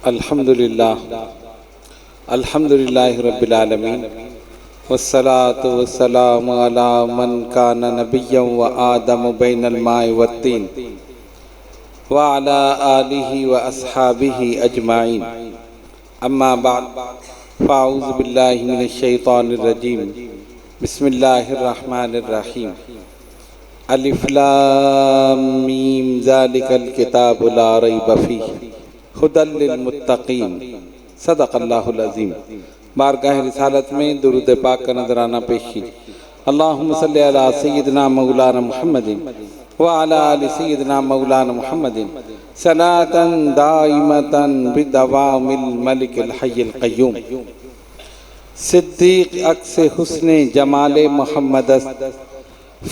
الحمدللہ رب العالمین والصلاة والسلام علی من کان نبیا و آدم بین الماء والطین وعلی آلہ و اصحابہ اجمعین اما بعد فاعوذ باللہ من الشیطان الرجیم بسم اللہ الرحمن الرحیم الف لام میم ذالک الکتاب لا ریب فیہ ہدی للمتقین صدق اللہ العظیم۔ بارگاہ رسالت میں درود پاک کا نذرانہ پیش کیجیے۔ اللہم صلی علی سیدنا مولانا محمد وعلی آل سیدنا مولانا محمد صلاة دائمة بدوام الملک الحی القیوم۔ صدیق عکس حسن جمال محمد است،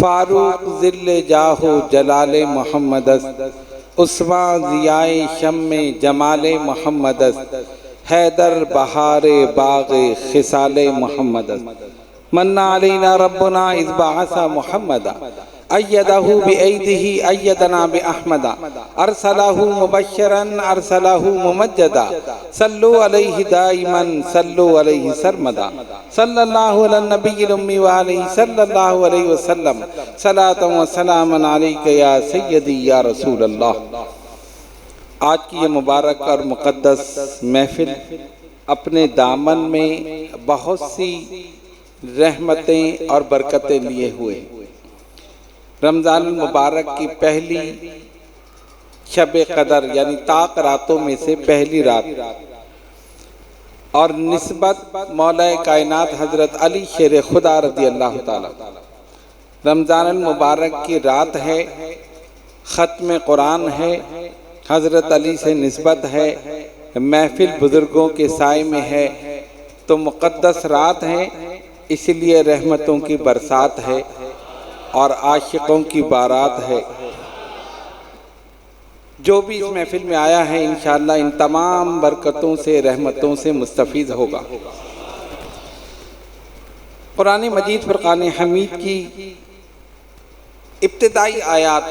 فاروق ذل جاہ و جلال محمد است، عثمان ضیائے شم جمال محمد است، حیدر بہار باغ خصال محمد است۔ من علینا ربنا اذ بعث محمدا ایدہ بایدہ ایدنا باحمدا ارسلہ مبشرا ارسلہ ممجدا صلو علیہ دائما صلو علیہ سرمدا صلی اللہ علی النبی الامی وآلہ صلی اللہ علیہ وسلم صلاة و سلاما علیک یا سیدی یا رسول اللہ۔ آج کی یہ مبارک اور مقدس محفل اپنے دامن میں بہت سی رحمتیں اور برکتیں لیے ہوئے۔ رمضان المبارک کی پہلی شب قدر یعنی طاق راتوں میں سے پہلی رات اور نسبت مولا کائنات حضرت علی شیر خدا رضی اللہ تعالی۔ رمضان المبارک کی رات ہے، ختم قرآن ہے، حضرت علی سے نسبت ہے، محفل بزرگوں کے سائے میں ہے، تو مقدس رات ہے، اس لیے رحمتوں کی برسات ہے اور عاشقوں کی بارات ہے۔ جو بھی اس محفل میں آیا ہے انشاءاللہ ان تمام برکتوں سے رحمتوں سے مستفید ہوگا۔ قرآن مجید فرقان حمید کی ابتدائی آیات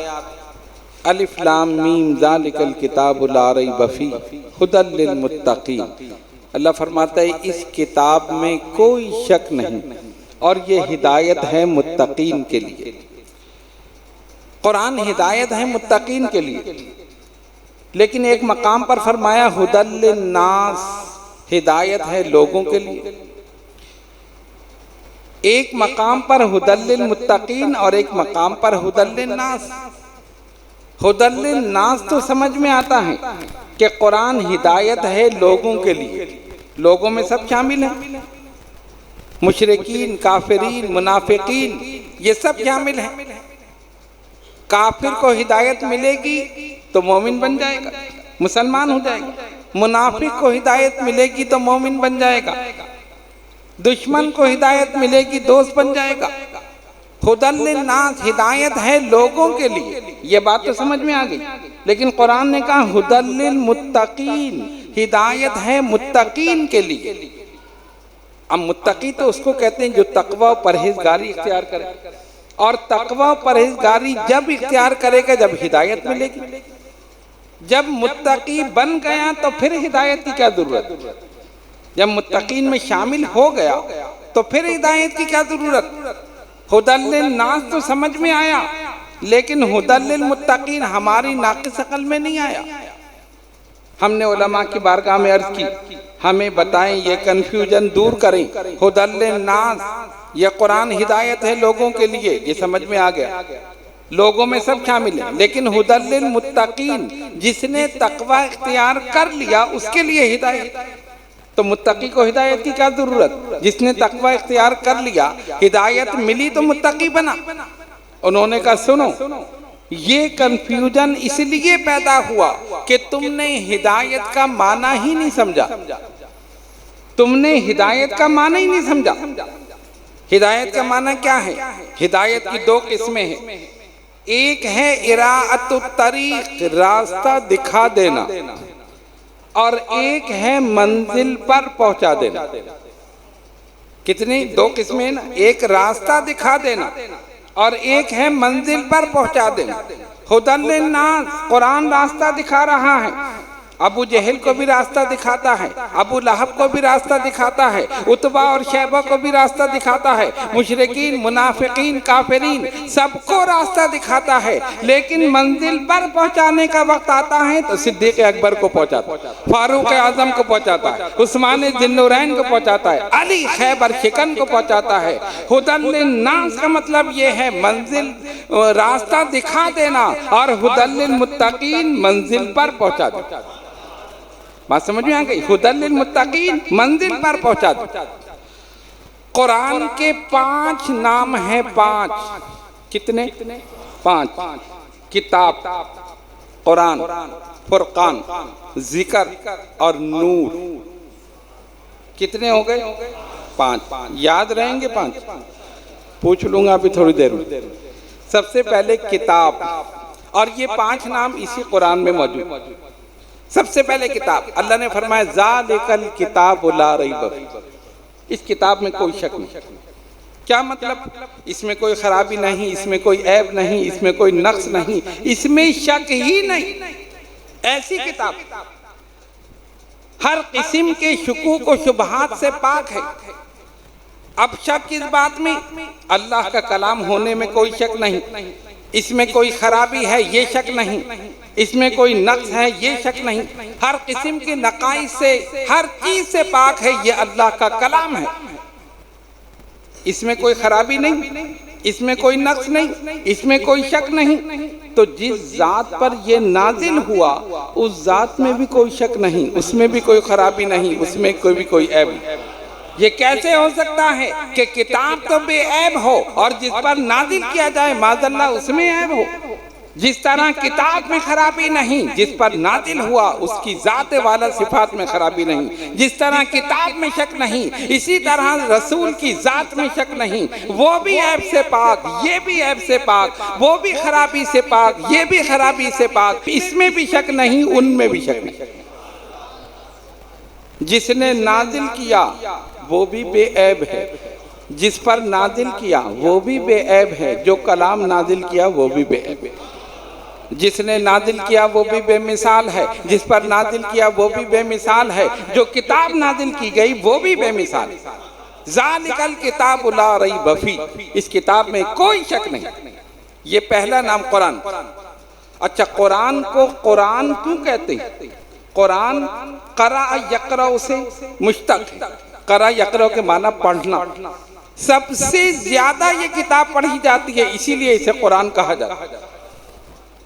الف لام میم ذالک الکتاب لا ریب فیہ ہدی للمتقین، اللہ فرماتا ہے اس کتاب میں کوئی شک نہیں اور یہ ہدایت ہے متقین کے لیے۔ قرآن ہدایت ہے متقین کے لیے، لیکن ایک مقام پر فرمایا ہدی للناس، ہدایت ہے لوگوں کے لیے۔ ایک مقام پر ہدی للمتقین اور ایک مقام پر ہدی للناس۔ ہدی للناس تو سمجھ میں آتا ہے کہ قرآن ہدایت ہے لوگوں کے لیے، لوگوں میں سب شامل ہیں، مشرکین، کافرین، منافقین، یہ سب شامل ہیں۔ کافر کو ہدایت ملے گی تو مومن بن جائے گا، مسلمان ہو جائے گا۔ منافق کو ہدایت ملے گی تو مومن بن جائے گا۔ دشمن کو ہدایت ملے گی دوست بن جائے گا۔ ہدی للناس ہدایت ہے لوگوں کے لیے، یہ بات تو سمجھ میں آ گئی، لیکن قرآن نے کہا ہدی للمتقین، ہدایت ہے متقین کے لیے۔ اب متقی تو اس کو کہتے ہیں جو تقوی و پرہیزگاری اختیار کرے، اور تقوی و پرہیزگاری جب اختیار کرے گا جب ہدایت ملے گی۔ جب متقی بن گیا تو پھر ہدایت کی کیا ضرورت؟ جب متقین میں شامل ہو گیا تو پھر ہدایت کی کیا ضرورت؟ ہدی للناس تو سمجھ میں آیا، لیکن ہدی للمتقین ہماری ناقص عقل میں نہیں آیا۔ ہم نے علماء کی بارگاہ میں عرض کی ہمیں بتائیں، یہ کنفیوژن دور کریں۔ ہدی للناس یہ قرآن ہدایت ہے لوگوں کے لیے، یہ سمجھ میں آ گیا، لوگوں میں سب شامل ہیں، لیکن ہدی للمتقین جس نے تقوی اختیار کر لیا اس کے لیے ہدایت۔ تو متقی کو ہدایت کی کیا ضرورت؟ جس نے تقوی اختیار کر لیا، ہدایت ملی تو متقی بنا۔ انہوں نے کہا سنو، یہ کنفیوژن اس لیے پیدا ہوا کہ تم نے ہدایت کا معنی ہی نہیں سمجھا۔ تم نے ہدایت کا معنی ہی نہیں سمجھا۔ ہدایت کا معنی کیا ہے؟ ہدایت کی دو قسمیں ہیں، ایک ہے اراءۃ الطریق، راستہ دکھا دینا، اور ایک ہے منزل پر پہنچا دینا۔ کتنی؟ دو قسمیں نا، ایک راستہ دکھا دینا اور ایک ہے منزل پر پہنچا دینا۔ ہدی للناس قرآن راستہ دکھا رہا ہے، ابو جہل کو بھی راستہ دکھاتا ہے، ابو لہب کو بھی راستہ دکھاتا ہے، عتبہ اور شیبہ کو بھی راستہ دکھاتا ہے، مشرکین، منافقین، کافرین سب کو راستہ دکھاتا ہے، لیکن منزل پر پہنچانے کا وقت آتا ہے تو صدیق اکبر کو پہنچاتا ہے، فاروق اعظم کو پہنچاتا ہے، عثمان ذی النورین کو پہنچاتا ہے، علی خیبر شکن کو پہنچاتا ہے۔ ہدی للناس کا مطلب یہ ہے منزل، راستہ دکھا دینا، اور ہدی للمتقین منزل پر پہنچا دینا۔ بات سمجھ میں آ گئی؟ ہدی للمتقین منزل پر پہنچا دینا۔ قرآن کے 5 نام ہیں، 5 کتنے؟ 5 کتاب، قرآن، فرقان، ذکر اور نور۔ کتنے ہو گئے؟ 5۔ یاد رہیں گے 5؟ پوچھ لوں گا ابھی تھوڑی دیر میں۔ سب سے پہلے کتاب، اور یہ 5 نام اسی قرآن میں موجود۔ سب سے پہلے کتاب، اللہ نے فرمایا ذالک الکتاب لا ریب فیہ، اس کتاب میں کوئی شک نہیں۔ کیا مطلب؟ اس میں کوئی خرابی نہیں، اس میں کوئی عیب نہیں، اس میں کوئی نقص نہیں، اس میں شک ہی نہیں۔ ایسی کتاب ہر قسم کے شکوک و شبہات سے پاک ہے۔ اب شک کس بات میں؟ اللہ کا کلام ہونے میں کوئی شک نہیں، اس میں کوئی خرابی ہے یہ شک نہیں، اس میں کوئی نقص ہے یہ شک نہیں، ہر قسم کے نقائص سے، ہر چیز سے پاک ہے، یہ اللہ کا کلام ہے۔ اس میں کوئی خرابی نہیں، اس میں کوئی نقص نہیں، اس میں کوئی شک نہیں۔ تو جس ذات پر یہ نازل ہوا اس ذات میں بھی کوئی شک نہیں، اس میں بھی کوئی خرابی نہیں، اس میں کوئی عیب نہیں۔ یہ کیسے ہو سکتا ہے کہ کتاب تو بے عیب ہو اور جس پر نازل کیا جائے معاذ اللہ اس میں عیب ہو؟ جس طرح کتاب میں خرابی نہیں، جس پر نازل ہوا اس کی ذات والا صفات میں خرابی نہیں، جس طرح کتاب میں شک نہیں، اسی طرح رسول کی ذات میں شک نہیں، وہ بھی عیب سے پاک، یہ بھی عیب سے پاک، وہ بھی خرابی سے پاک، یہ بھی خرابی سے پاک، اس میں بھی شک نہیں، ان میں بھی شک نہیں۔ جس نے نازل کیا وہ بھی بے عیب ہے، جس پر نازل کیا وہ بھی بے عیب ہے، جو کلام نازل کیا وہ بھی بے عیب ہے، جس نے نازل کیا وہ بھی بے مثال ہے، جس پر نازل کیا وہ بھی بے مثال ہے، جو کتاب نازل کی گئی وہ بھی بے مثال ہے۔ ذالک الکتاب لا ریب فیہ، اس کتاب میں کوئی شک نہیں۔ یہ پہلا نام قرآن۔ اچھا، قرآن کو قرآن کیوں کہتے ہیں؟ قرآن قرأ یقرأ سے مشتق ہے، قرأ یقرأ کے معنی پڑھنا، سب سے زیادہ یہ کتاب پڑھی جاتی ہے، اسی لیے اسے قرآن کہا جاتا ہے۔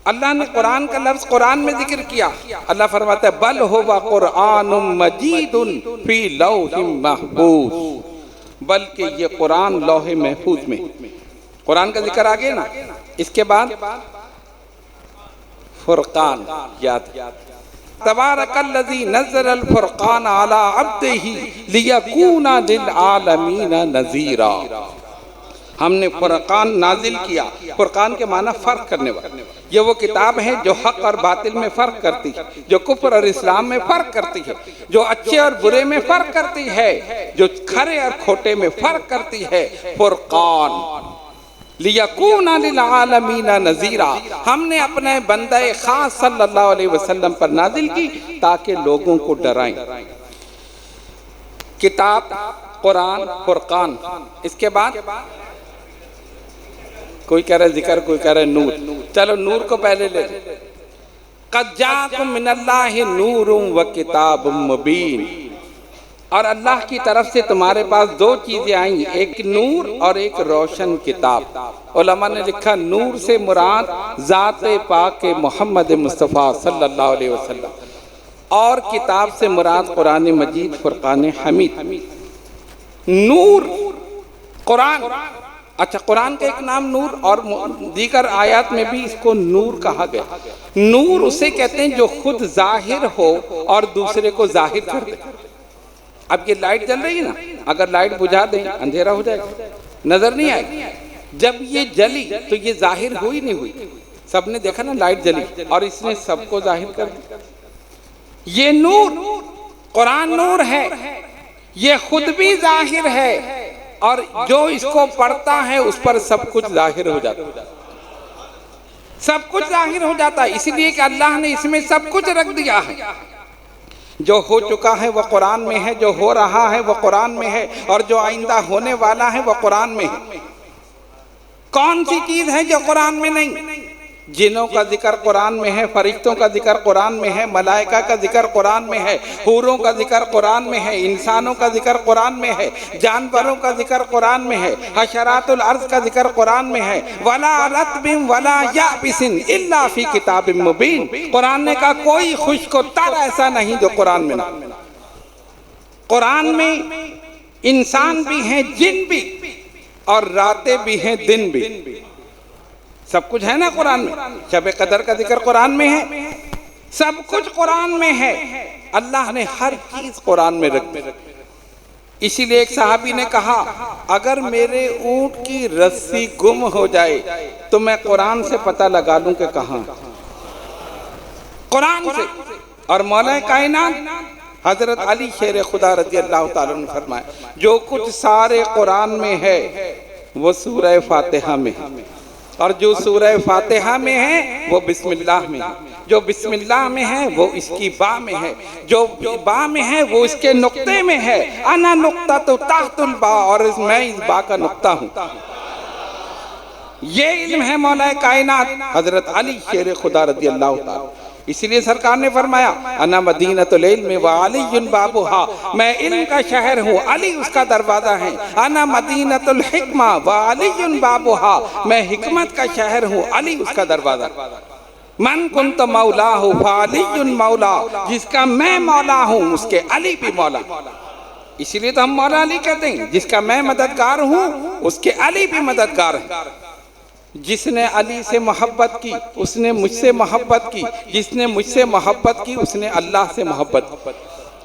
اللہ نے قرآن کا لفظ قرآن میں ذکر کیا، اللہ فرماتا ہے بل ہوا قرآن مجید فی لوح محفوظ، بلکہ یہ قرآن لوح محفوظ میں۔ قرآن کا ذکر آگے نا، اس کے بعد فرقان یاد۔ تبارک الذی نزل الفرقان علی عبدہ لیکون للعالمین نذیرا، ہم نے فرقان نازل کیا۔ فرقان کے معنی فرق کرنے والا، یہ وہ کتاب ہے جو حق اور باطل میں فرق کرتی ہے، جو کفر اور اسلام میں فرق کرتی ہے، جو اچھے اور برے میں فرق کرتی ہے، جو کھرے اور کھوٹے میں فرق کرتی ہے۔ فرقان لیکون للعالمین نذیرا، ہم نے اپنے بندہ خاص صلی اللہ علیہ وسلم پر نازل کی تاکہ لوگوں کو ڈرائیں۔ کتاب، قرآن، فرقان، اس کے بعد کوئی کہہ رہا ہے ذکر، کوئی کہہ رہا ہے نور۔ چلو نور کو پہلے لے لیں۔ قد جاءکم من اللہ نور و کتاب مبین، اور اللہ کی طرف سے تمہارے پاس 2 چیزیں آئیں، ایک نور اور ایک روشن کتاب۔ علماء نے لکھا نور سے مراد ذات پاک محمد مصطفیٰ صلی اللہ علیہ وسلم، اور کتاب سے مراد قرآن مجید فرقان حمید۔ نور قرآن، اچھا قرآن کا ایک نام نور، اور دیگر آیات میں بھی اس کو نور کہا گیا۔ نور اسے کہتے ہیں جو خود ظاہر ہو اور دوسرے کو ظاہر کر دے۔ اب یہ لائٹ جل رہی ہے نا، اگر لائٹ بجھا دیں اندھیرا ہو جائے گا، نظر نہیں آئے گی۔ جب یہ جلی تو یہ ظاہر ہوئی نہیں ہوئی، سب نے دیکھا نا لائٹ جلی اور اس نے سب کو ظاہر کر دیا۔ یہ نور، قرآن نور ہے، یہ خود بھی ظاہر ہے، اور جو اس کو پڑھتا ہے اس پر سب کچھ ظاہر ہو جاتا ہے، سب کچھ ظاہر ہو جاتا ہے، اس لیے کہ اللہ نے اس میں سب کچھ رکھ دیا ہے۔ جو ہو چکا ہے وہ قرآن میں ہے، جو ہو رہا ہے وہ قرآن میں ہے، اور جو آئندہ ہونے والا ہے وہ قرآن میں ہے۔ کون سی چیز ہے جو قرآن میں نہیں؟ جنوں کا ذکر قرآن میں ہے، فرشتوں کا ذکر قرآن میں ہے، ملائکہ کا ذکر قرآن میں ہے، حوروں کا ذکر قرآن میں ہے، انسانوں کا ذکر قرآن میں ہے، جانوروں کا ذکر قرآن میں ہے، حشرات الارض کا ذکر قرآن میں ہے، وَلَا رَطْبٍ وَلَا يَابِسٍ إِلَّا فِي كِتَابٍ مُبِينٍ۔ قرآن نے کہا کوئی خشک و تر ایسا نہیں جو قرآن میں نہ۔ قرآن میں انسان بھی ہیں، جن بھی، اور راتیں بھی ہیں، دن بھی، سب کچھ ہے نا قرآن میں۔ شب قدر کا ذکر قرآن میں ہے، سب کچھ قرآن میں ہے۔ اللہ نے ہر چیز قرآن میں رکھ دی۔ اسی لیے ایک صحابی نے کہا اگر میرے اونٹ کی رسی گم ہو جائے تو میں قرآن سے پتہ لگا لوں کہ کہاں، قرآن سے۔ اور مولا کائنات حضرت علی شیر خدا رضی اللہ تعالیٰ نے فرمایا جو کچھ سارے قرآن میں ہے وہ سورہ فاتحہ میں ہے، اور جو سورہ فاتحہ میں ہے وہ بسم اللہ میں ہے، جو بسم اللہ میں ہے وہ اس کی با میں ہے، جو با میں ہے وہ اس کے نقطے میں ہے۔ انا نقطہ تو تحت البا، اور میں اس با کا نقطہ ہوں۔ یہ علم ہے مولا کائنات حضرت علی شیر خدا رضی اللہ تعالیٰ۔ اسی لیے سرکار نے فرمایا انا مدینۃ العلم وعلی بابھا، میں علم کا شہر ہوں، علی اس کا دروازہ ہے۔ انا مدینۃ الحکمہ وعلی بابھا، میں حکمت کا شہر ہوں، علی اس کا دروازہ۔ من کنت مولاہ فعلی مولا، جس کا میں مولا ہوں اس کے علی بھی مولا۔ اسی لیے تو ہم مولا علی کہتے ہیں، جس کا میں مددگار ہوں اس کے علی بھی مددگار ہیں۔ جس نے علی سے محبت کی اس نے مجھ سے محبت کی، جس نے مجھ سے محبت کی اس نے اللہ سے محبت کی،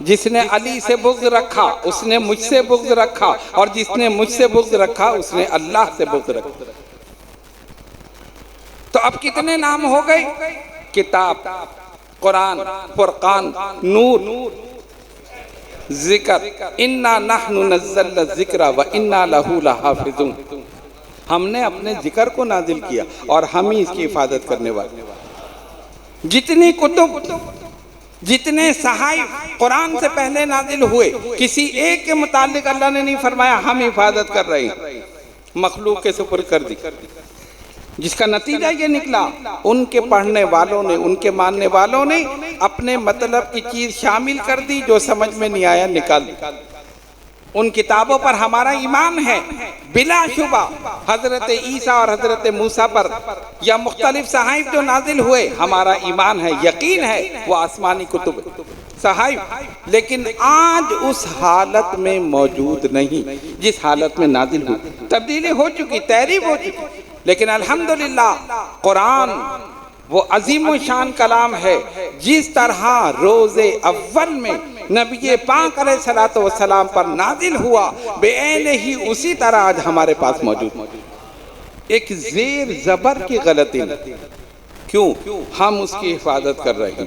جس نے علی سے بغض رکھا اس نے مجھ سے بغض رکھا، اور جس نے مجھ سے بغض رکھا اس نے اللہ سے بغض رکھا۔ تو اب کتنے نام ہو گئے؟ کتاب، قرآن، فرقان، نور، ذکر، انا نحن نزلنا الذکر وانا لہ لحافظون۔ ہم نے اپنے ذکر کو نازل کیا اور ہم ہی اس کی حفاظت کرنے والے۔ جتنی کتب، جتنے صحائف قرآن سے پہلے نازل ہوئے، کسی ایک کے متعلق اللہ نے نہیں فرمایا ہم حفاظت کر رہے ہیں، مخلوق کے سپرد کر دی۔ جس کا نتیجہ یہ نکلا ان کے پڑھنے والوں نے، ان کے ماننے والوں نے اپنے مطلب کی چیز شامل کر دی، جو سمجھ میں نہیں آیا نکال دی۔ ان کتابوں پر ہمارا ایمان ہے بلا شبہ، حضرت عیسیٰ اور حضرت موسیٰ پر یا مختلف صحائف جو نازل ہوئے، ہمارا ایمان ہے، یقین ہے وہ آسمانی کتب صحائف، لیکن آج اس حالت میں موجود نہیں جس حالت میں نازل ہوئی۔ تبدیلی ہو چکی، تحریف ہو چکی، لیکن الحمدللہ قرآن وہ عظیم و شان کلام ہے۔ جس طرح روز اول میں نبی پاک علیہ السلام پر نازل ہوا، بے عین ہی اسی طرح آج ہمارے پاس موجود۔ ایک زیر زبر کی غلطی نہیں، کیوں؟ ہم اس کی حفاظت کر رہے ہیں۔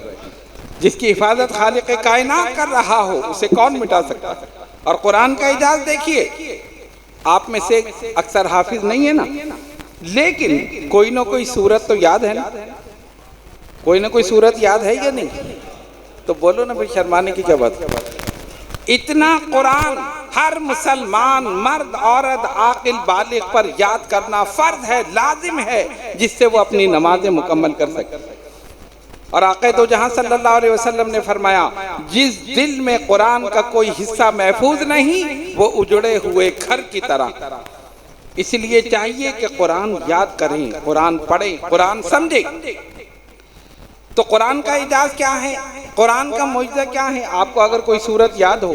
جس کی حفاظت خالق کائنات کر رہا ہو اسے کون مٹا سکتا؟ اور قرآن کا اعجاز دیکھیے، آپ میں سے اکثر حافظ نہیں ہے نا، لیکن کوئی نہ کوئی سورت تو یاد ہے نا، کوئی نہ کوئی سورت یاد ہے یا نہیں؟ تو بولو نا بھائی، شرمانے کی کیا بات؟ اتنا قرآن ہر مسلمان مرد عورت عاقل بالغ پر یاد کرنا فرض ہے، لازم ہے، جس سے وہ اپنی نمازیں مکمل کر سکے۔ اور آقا دو جہاں صلی اللہ علیہ وسلم نے فرمایا جس دل میں قرآن کا کوئی حصہ محفوظ نہیں وہ اجڑے ہوئے گھر کی طرح۔ اس لیے چاہیے کہ قرآن یاد کریں، قرآن پڑھیں، قرآن سمجھیں۔ تو قرآن کا اعجاز کیا ہے؟ قرآن کا معجزہ کیا ہے؟ آپ کو اگر کوئی سورت یاد ہو،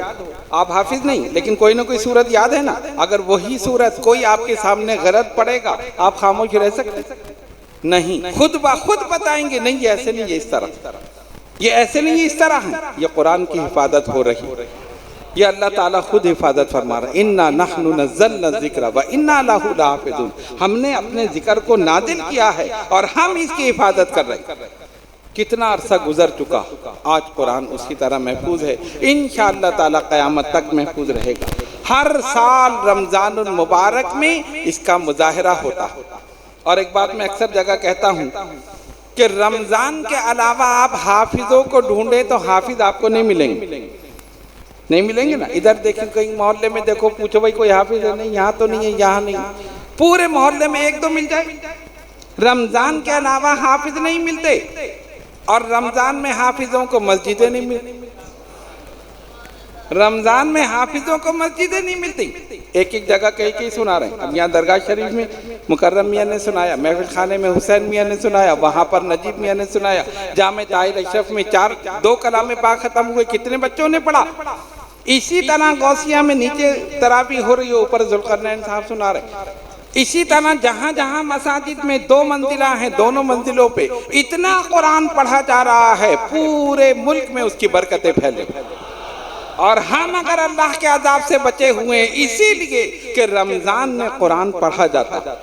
آپ حافظ نہیں لیکن کوئی نہ کوئی سورت یاد ہے نا، اگر وہی سورت کوئی آپ کے سامنے غلط پڑے گا آپ خاموش رہ سکتے؟ نہیں، خود بخود بتائیں گے نہیں یہ ایسے نہیں، یہ اس طرح، یہ ایسے نہیں، یہ اس طرح ہے۔ یہ قرآن کی حفاظت ہو رہی، یہ اللہ تعالیٰ خود حفاظت فرما رہا ہے۔ انا نحن نزلنا الذکر وانا لہ لحافظون، ہم نے اپنے ذکر کو نازل کیا ہے اور ہم اس کی حفاظت کر رہے ہیں۔ کتنا عرصہ گزر چکا، آج قرآن اس کی طرح محفوظ ہے، انشاءاللہ تعالیٰ قیامت تک محفوظ رہے گا۔ ہر سال رمضان المبارک میں اس کا مظاہرہ ہوتا ہے۔ اور ایک بات میں اکثر جگہ کہتا ہوں کہ رمضان کے علاوہ آپ حافظوں کو ڈھونڈیں تو حافظ آپ کو نہیں ملیں گے، نہیں ملیں گے نا۔ ادھر دیکھیں کہیں محلے میں دیکھو، پوچھو بھائی کوئی حافظ ہے؟ نہیں، یہاں تو نہیں ہے، یہاں نہیں، پورے محلے میں ایک دو مل جائے۔ رمضان کے علاوہ حافظ نہیں ملتے، اور رمضان میں حافظوں کو مسجدیں نہیں ملتی، رمضان میں حافظوں کو مسجدیں نہیں ملتی۔ ایک ایک جگہ کئی سنا رہے ہیں۔ اب یہاں درگاہ شریف میں مکرم میاں نے سنایا، محفل خانے میں حسین میاں نے سنایا، وہاں پر نجیب میاں نے سنایا، جامع طاہر اشرف میں 2 کلام پاک ختم ہوئے، کتنے بچوں نے پڑھا۔ اسی طرح غوثیہ میں نیچے تراویح ہو رہی ہے، اوپر ذوالقرنین صاحب سنا رہے ہیں۔ اسی طرح جہاں جہاں مساجد میں 2 منزلہ ہیں، دونوں منزلوں پہ اتنا قرآن پڑھا جا رہا ہے، پورے ملک میں اس کی برکتیں پھیلے۔ اور ہم اگر اللہ کے عذاب سے بچے ہوئے ہیں اسی لیے کہ رمضان میں قرآن پڑھا جاتا ہے۔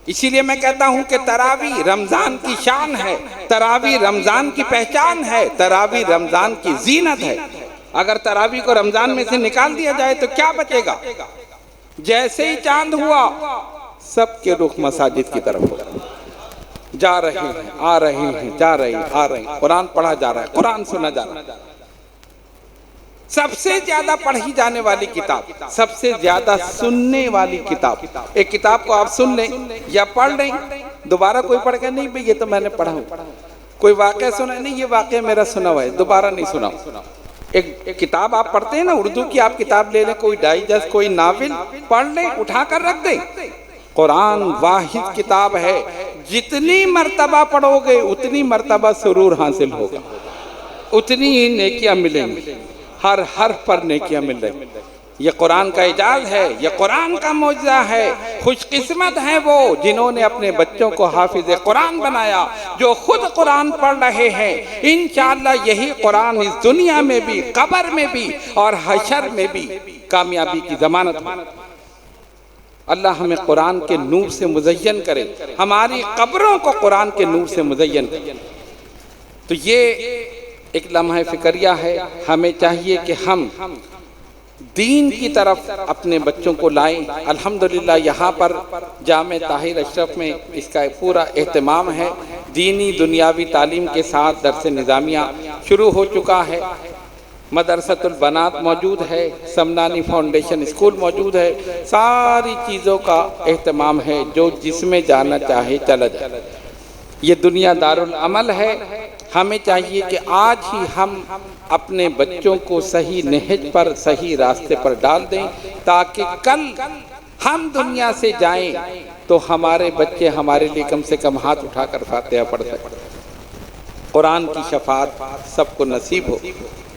اسی لیے میں کہتا ہوں کہ تراویح رمضان کی شان ہے، تراویح رمضان کی پہچان ہے، تراویح رمضان کی زینت ہے۔ اگر تراویح کو رمضان میں سے نکال دیا جائے تو کیا بچے گا؟ جیسے ہی چاند ہوا سب کے رخ مساجد کی طرف ہو، جا رہے ہیں، آ رہے ہیں، جا رہے ہیں، آ رہے ہیں، قرآن پڑھا جا رہا ہے، قرآن سنا جا رہا ہے۔ سب سے زیادہ پڑھی جانے والی کتاب، سب سے زیادہ سننے والی کتاب۔ ایک کتاب کو آپ سن لیں یا پڑھ لیں، دوبارہ کوئی پڑھ کے نہیں بھئی یہ تو میں نے پڑھا ہوں، کوئی واقعہ سنا ہے، نہیں یہ واقعہ میرا سنا ہوا ہے، دوبارہ نہیں سنا۔ ایک کتاب آپ پڑھتے ہیں نا، اردو کی آپ کتاب لے لیں، کوئی ڈائجسٹ، کوئی ناول پڑھ لیں، اٹھا کر رکھ دیں۔ قرآن واحد کتاب ہے، جتنی مرتبہ پڑھو گے اتنی مرتبہ سرور حاصل ہوگا، اتنی ہی نیکیاں ملیں گی، ہر حرف پر نیکیاں مل رہی۔ یہ قرآن کا اعجاز ہے، یہ قرآن کا معجزہ ہے۔ خوش قسمت ہیں وہ جنہوں نے اپنے بچوں کو حافظ قرآن بنایا، جو خود قرآن پڑھ رہے ہیں۔ انشاءاللہ یہی قرآن اس دنیا میں بھی، قبر میں بھی اور حشر میں بھی کامیابی کی ضمانت ہے۔ اللہ ہمیں قرآن کے نور سے مزین کرے، ہماری قبروں کو قرآن کے نور سے مزین کرے۔ تو یہ ایک لمحہ فکریہ ہے، ہمیں چاہیے کہ ہم دین کی طرف اپنے بچوں کو لائیں۔ الحمدللہ یہاں پر جامع طاہر اشرف میں اس کا پورا اہتمام ہے، دینی دنیاوی تعلیم کے ساتھ درس نظامیہ شروع ہو چکا ہے، مدرسۃ البنات موجود ہے، سمنانی فاؤنڈیشن اسکول موجود ہے، ساری چیزوں کا اہتمام ہے، جو جس میں جانا چاہے چلا جائے۔ یہ دنیا دارالعمل ہے، ہمیں چاہیے کہ آج ہی ہم اپنے بچوں کو صحیح نہج پر، صحیح راستے پر ڈال دیں، تاکہ کل ہم دنیا سے جائیں تو ہمارے بچے ہمارے لیے کم سے کم ہاتھ اٹھا کر فاتحہ پڑھ سکیں۔ قرآن کی شفاعت سب کو نصیب ہو۔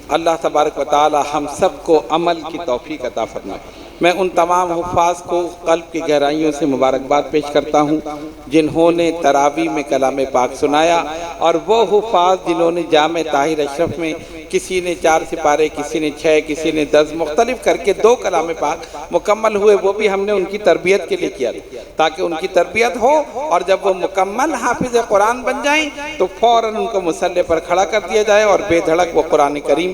اللہ تبارک و تعالی ہم سب کو عمل کی توفیق عطا فرمائے۔ میں ان تمام حفاظ کو قلب کی گہرائیوں سے مبارکباد پیش کرتا ہوں جنہوں نے تراویح میں کلام پاک سنایا، اور وہ حفاظ جنہوں نے جامع طاہر اشرف میں کسی نے 4 سپارے، کسی نے 6، کسی نے 10 مختلف کر کے 2 کلام پاک مکمل ہوئے، وہ بھی ہم نے ان کی تربیت کے لیے کیا تاکہ ان کی تربیت ہو، اور جب وہ مکمل حافظ قرآن بن جائیں تو فوراً ان کو مصلی پر کھڑا کر دیا جائے اور بے دھڑک وہ قرآن کریم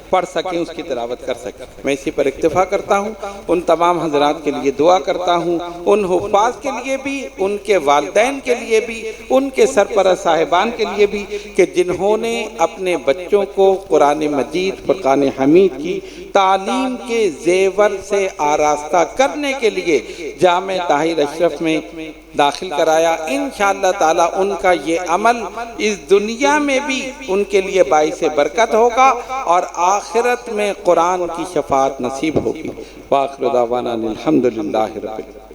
پڑھ سکیں، اس کی تلاوت کر سکیں۔ میں اسی پر اکتفا کرتا ہوں، ان تمام حضرات کے لیے دعا کرتا ہوں، ان حفاظ کے لیے بھی، ان کے والدین کے لیے بھی، ان کے سرپرست صاحبان کے لیے بھی، کہ جنہوں نے اپنے بچوں کو قرآن مجید، فرقان حمید کی تعلیم کے زیور سے آراستہ کرنے کے لیے جامع طاہر اشرف میں داخل کرایا۔ انشاءاللہ تعالی ان کا یہ عمل اس دنیا میں بھی ان کے لیے باعث برکت ہوگا، اور آخرت میں قرآن کی شفاعت نصیب ہوگی۔ وآخر دعوانا الحمدللہ رب العالمین۔